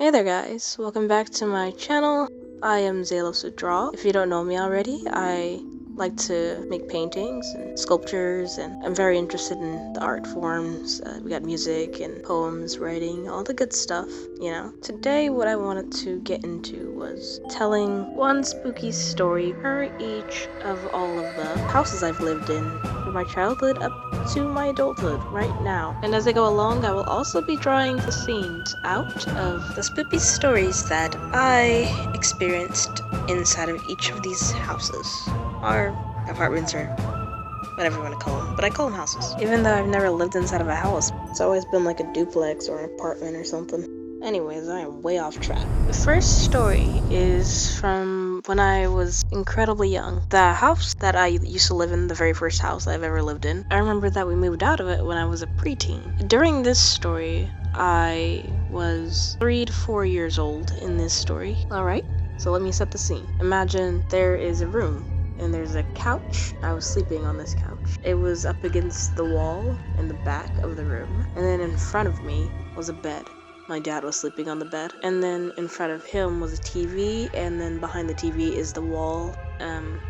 Hey there guys, welcome back to my channel. I am Zaylovestodraw. If you don't know me already, I like to make paintings and sculptures, and I'm very interested in the art forms. We got music and poems, writing, all the good stuff, you know. Today what I wanted to get into was telling one spooky story per each of all of the houses I've lived in from my childhood up to my adulthood right now. And as I go along, I will also be drawing the scenes out of the spooky stories that I experienced inside of each of these houses, or apartments, or whatever you want to call them, but I call them houses. Even though I've never lived inside of a house, it's always been like a duplex or an apartment or something. Anyways, I am way off track. The first story is from when I was incredibly young. The house that I used to live in, the very first house I've ever lived in, I remember that we moved out of it when I was a preteen. During this story, I was 3 to 4 years old in this story. Alright, so let me set the scene. Imagine there is a room and there's a couch. I was sleeping on this couch. It was up against the wall in the back of the room, and then in front of me was a bed. My dad was sleeping on the bed, and then in front of him was a TV, and then behind the TV is the wall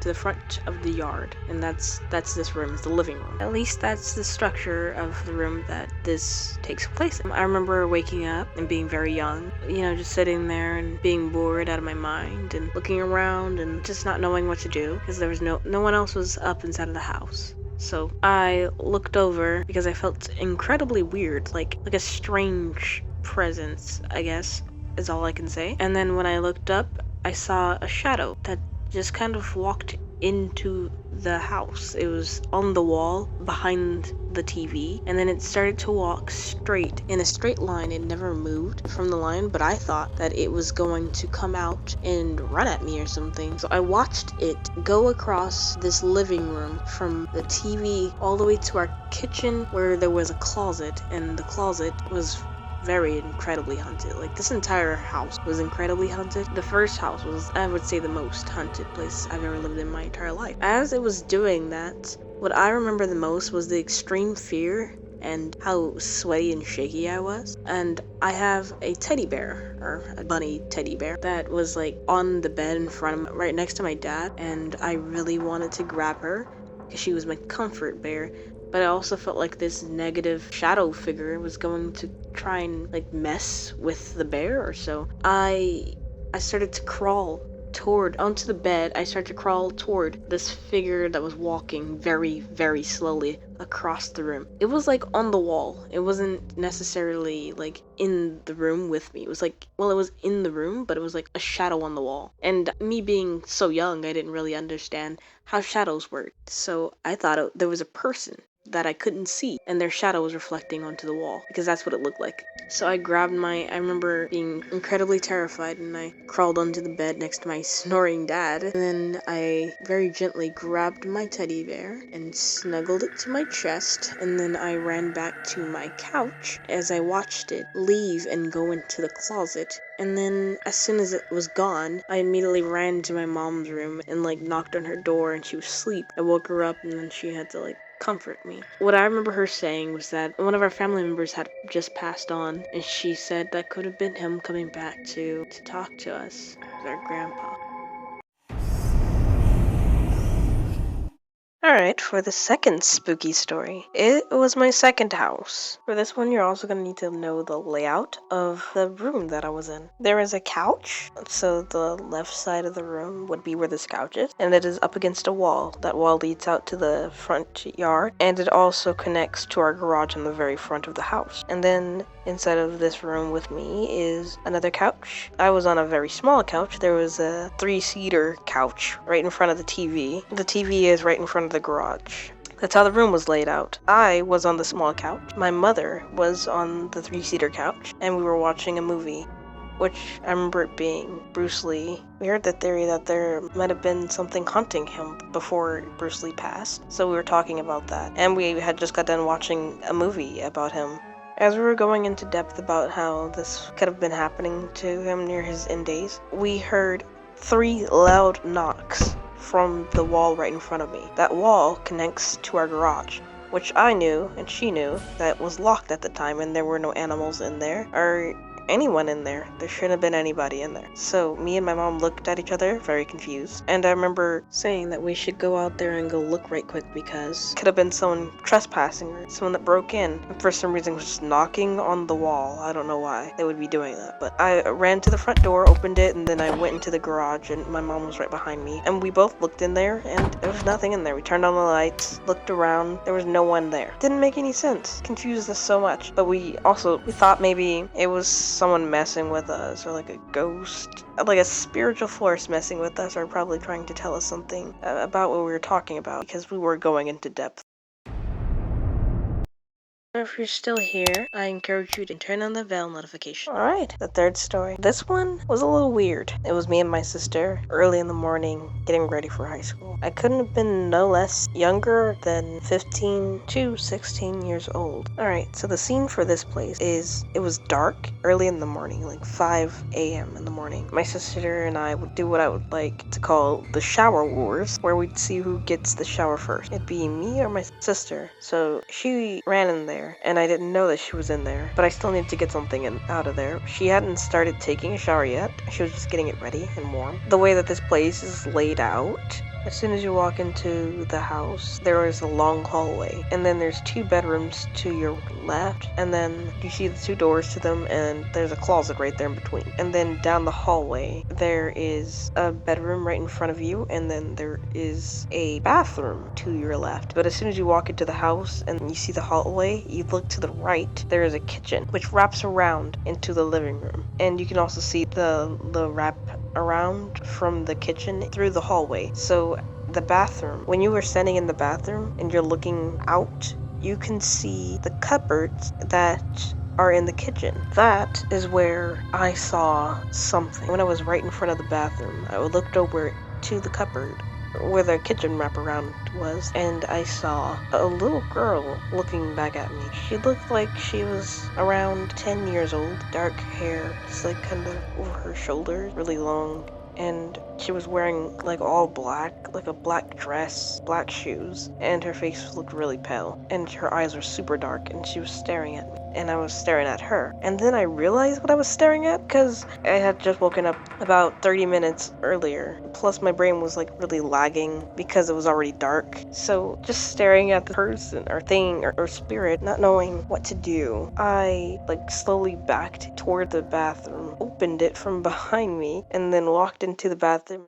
to the front of the yard, and that's this room, is the living room. At least that's the structure of the room that this takes place in. I remember waking up and being very young, you know, just sitting there and being bored out of my mind and looking around and just not knowing what to do because there was no one else was up inside of the house. So I looked over because I felt incredibly weird, like a strange presence, I guess, is all I can say. And then when I looked up, I saw a shadow that just kind of walked into the house. It was on the wall behind the TV, and then it started to walk straight in a straight line. It never moved from the line, but I thought that it was going to come out and run at me or something. So I watched it go across this living room from the TV all the way to our kitchen, where there was a closet, and the closet was very incredibly haunted. Like, this entire house was incredibly haunted. The first house was, I would say, the most haunted place I've ever lived in my entire life. As it was doing that, what I remember the most was the extreme fear and how sweaty and shaky I was. And I have a teddy bear, or a bunny teddy bear, that was like on the bed in front of right next to my dad, and I really wanted to grab her because she was my comfort bear. But I also felt like this negative shadow figure was going to try and like mess with the bear or so. I started to crawl onto the bed. I started to crawl toward this figure that was walking very, very slowly across the room. It was like on the wall. It wasn't necessarily like in the room with me. It was like, well, it was in the room, but it was like a shadow on the wall. And me being so young, I didn't really understand how shadows worked. So I thought there was a person that I couldn't see, and their shadow was reflecting onto the wall, because that's what it looked like. So I remember being incredibly terrified, and I crawled onto the bed next to my snoring dad, and then I very gently grabbed my teddy bear and snuggled it to my chest, and then I ran back to my couch as I watched it leave and go into the closet. And then as soon as it was gone, I immediately ran to my mom's room and like knocked on her door, and she was asleep. I woke her up, and then she had to like comfort me. What I remember her saying was that one of our family members had just passed on, and she said that could have been him coming back to talk to us, our grandpa. Alright, for the second spooky story, it was my second house. For this one, you're also going to need to know the layout of the room that I was in. There is a couch, so the left side of the room would be where this couch is, and it is up against a wall. That wall leads out to the front yard, and it also connects to our garage in the very front of the house. And then inside of this room with me is another couch. I was on a very small couch. There was a 3-seater couch right in front of the TV. The TV is right in front of the garage. That's how the room was laid out. I was on the small couch. My mother was on the 3-seater couch, and we were watching a movie, which I remember it being Bruce Lee. We heard the theory that there might have been something haunting him before Bruce Lee passed, so we were talking about that. And we had just got done watching a movie about him. As we were going into depth about how this could have been happening to him near his end days, we heard 3 loud knocks from the wall right in front of me. That wall connects to our garage, which I knew and she knew that was locked at the time, and there were no animals in there. Our anyone in there. There shouldn't have been anybody in there. So me and my mom looked at each other, very confused. And I remember saying that we should go out there and go look right quick because it could have been someone trespassing or someone that broke in. And for some reason was just knocking on the wall. I don't know why they would be doing that. But I ran to the front door, opened it, and then I went into the garage and my mom was right behind me. And we both looked in there and there was nothing in there. We turned on the lights, looked around, there was no one there. Didn't make any sense. Confused us so much. But we thought maybe it was someone messing with us or like a ghost, like a spiritual force messing with us or probably trying to tell us something about what we were talking about because we were going into depth. If you're still here, I encourage you to turn on the bell notification. Alright, the third story. This one was a little weird. It was me and my sister early in the morning getting ready for high school. I couldn't have been no less younger than 15 to 16 years old. Alright, so the scene for this place is it was dark early in the morning, like 5 a.m. in the morning. My sister and I would do what I would like to call the shower wars, where we'd see who gets the shower first. It'd be me or my sister. So she ran in there. And I didn't know that she was in there, but I still needed to get something out of there. She hadn't started taking a shower yet. She was just getting it ready and warm. The way that this place is laid out, as soon as you walk into the house, there is a long hallway, and then there's 2 bedrooms to your left, and then you see the 2 doors to them, and there's a closet right there in between. And then down the hallway, there is a bedroom right in front of you, and then there is a bathroom to your left. But as soon as you walk into the house and you see the hallway, you look to the right, there is a kitchen, which wraps around into the living room. And you can also see the wrap around from the kitchen through the hallway. So the bathroom, when you were standing in the bathroom and you're looking out, you can see the cupboards that are in the kitchen. That is where I saw something. When I was right in front of the bathroom, I looked over to the cupboard where the kitchen wraparound was, and I saw a little girl looking back at me. She looked like she was around 10 years old, dark hair, just like kind of over her shoulders, really long, and she was wearing like all black, like a black dress, black shoes, and her face looked really pale, and her eyes were super dark, and she was staring at me, and I was staring at her. And then I realized what I was staring at, because I had just woken up about 30 minutes earlier, plus my brain was like really lagging because it was already dark. So just staring at the person or thing or spirit, not knowing what to do, I like slowly backed toward the bathroom, opened it from behind me, and then walked into the bathroom.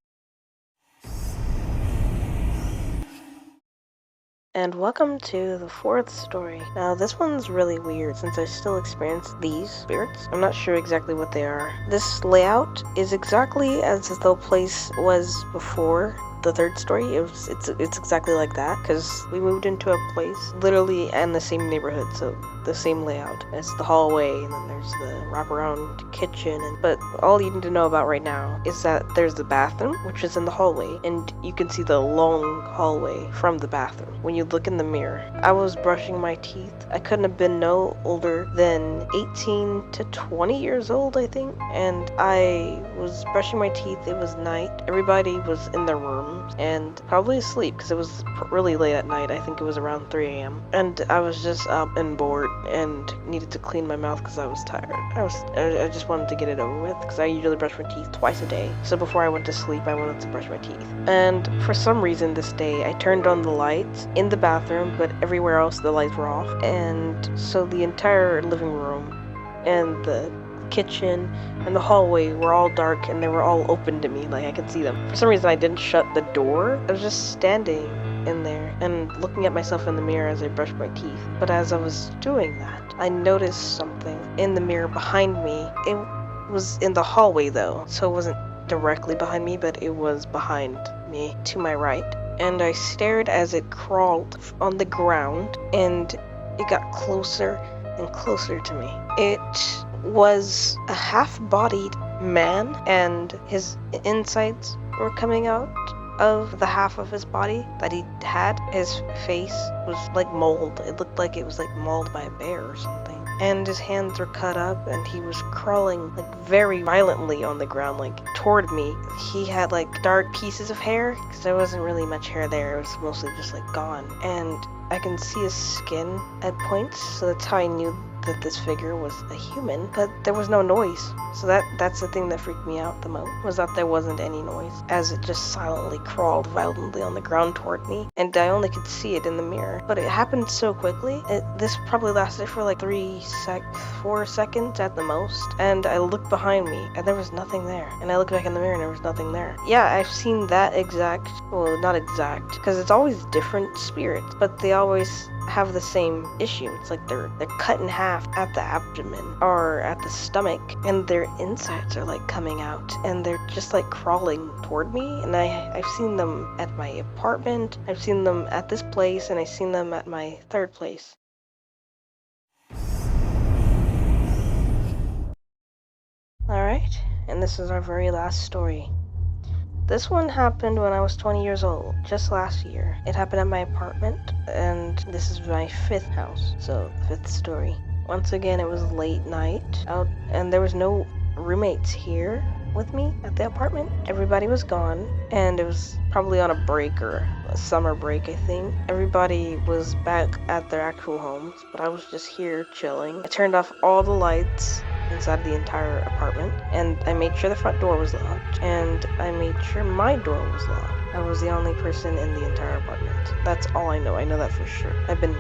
And welcome to the 4th story. Now this one's really weird since I still experience these spirits. I'm not sure exactly what they are. This layout is exactly as the place was before the 3rd story. It's exactly like that because we moved into a place literally in the same neighborhood, so the same layout. It's the hallway, and then there's the wraparound kitchen. But all you need to know about right now is that there's the bathroom, which is in the hallway, and you can see the long hallway from the bathroom. When you look in the mirror, I was brushing my teeth. I couldn't have been no older than 18 to 20 years old, I think. And I was brushing my teeth. It was night. Everybody was in their rooms and probably asleep because it was really late at night. I think it was around 3 a.m. And I was just up and bored and needed to clean my mouth because I was tired. I just wanted to get it over with because I usually brush my teeth twice a day. So before I went to sleep, I wanted to brush my teeth. And for some reason this day, I turned on the lights in the bathroom, but everywhere else the lights were off. And so the entire living room and the kitchen and the hallway were all dark and they were all open to me, like I could see them. For some reason I didn't shut the door. I was just standing in there and looking at myself in the mirror as I brushed my teeth. But as I was doing that, I noticed something in the mirror behind me. It was in the hallway though, so it wasn't directly behind me, but it was behind me to my right. And I stared as it crawled on the ground and it got closer and closer to me. It was a half-bodied man and his insides were coming out of the half of his body that he had. His face was like mold. It looked like it was like mauled by a bear or something. And his hands were cut up and he was crawling like very violently on the ground, like toward me. He had like dark pieces of hair because there wasn't really much hair there. It was mostly just like gone. And I can see his skin at points, so that's how I knew that this figure was a human, but there was no noise. So that's the thing that freaked me out the most, was that there wasn't any noise, as it just silently crawled violently on the ground toward me, and I only could see it in the mirror. But it happened so quickly. This probably lasted for like 4 seconds at the most, and I looked behind me, and there was nothing there. And I looked back in the mirror, and there was nothing there. Yeah, I've seen that exact, well, not exact, because it's always different spirits, but they always have the same issue. It's like they're cut in half at the abdomen or at the stomach, and their insides are like coming out, and they're just like crawling toward me. And I've seen them at my apartment, I've seen them at this place, and I've seen them at my third place. Alright, and this is our very last story. This one happened when I was 20 years old, just last year. It happened at my apartment, and this is my 5th house, so 5th story. Once again, it was late night out, and there was no roommates here with me at the apartment. Everybody was gone, and it was probably on a break or a summer break, I think. Everybody was back at their actual homes, but I was just here chilling. I turned off all the lights inside the entire apartment, and I made sure the front door was locked, and I made sure my door was locked. I was the only person in the entire apartment. That's all I know. I know that for sure. I've been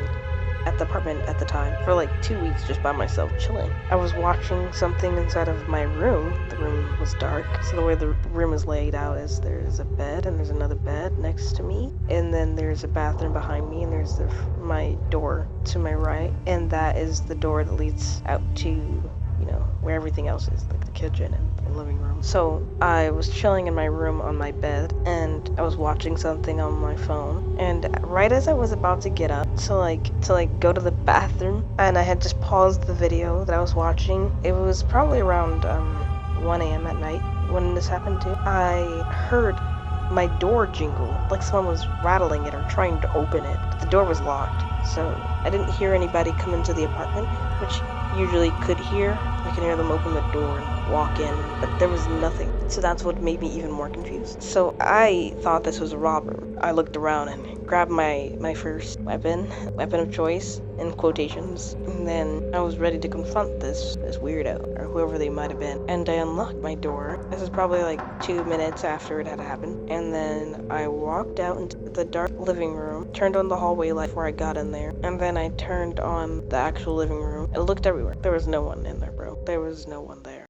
at the apartment at the time for like 2 weeks just by myself chilling. I was watching something inside of my room. The room was dark, so the way the room is laid out is there's a bed, and there's another bed next to me, and then there's a bathroom behind me, and there's my door to my right, and that is the door that leads out to where everything else is, like the kitchen and the living room. So I was chilling in my room on my bed, and I was watching something on my phone, and right as I was about to get up to go to the bathroom, and I had just paused the video that I was watching. It was probably around 1 a.m. at night when this happened too. I heard my door jingle, like someone was rattling it or trying to open it, but the door was locked. So I didn't hear anybody come into the apartment, which usually could hear. I could hear them open the door and walk in, but there was nothing. So that's what made me even more confused. So I thought this was a robber. I looked around and grabbed my first weapon of choice, in quotations, and then I was ready to confront this weirdo, or whoever they might have been, and I unlocked my door. This is probably like 2 minutes after it had happened, and then I walked out into the dark living room, turned on the hallway light before I got in there, and then I turned on the actual living room. I looked everywhere. There was no one in there, bro. There was no one there.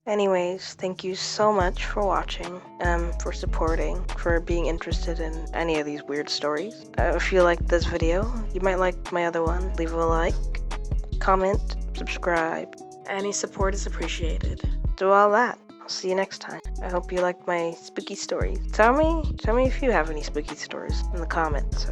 Anyways, thank you so much for watching, for supporting, for being interested in any of these weird stories. If you liked this video, you might like my other one. Leave a like, comment, subscribe. Any support is appreciated. Do all that. I'll see you next time. I hope you liked my spooky stories. Tell me if you have any spooky stories in the comments.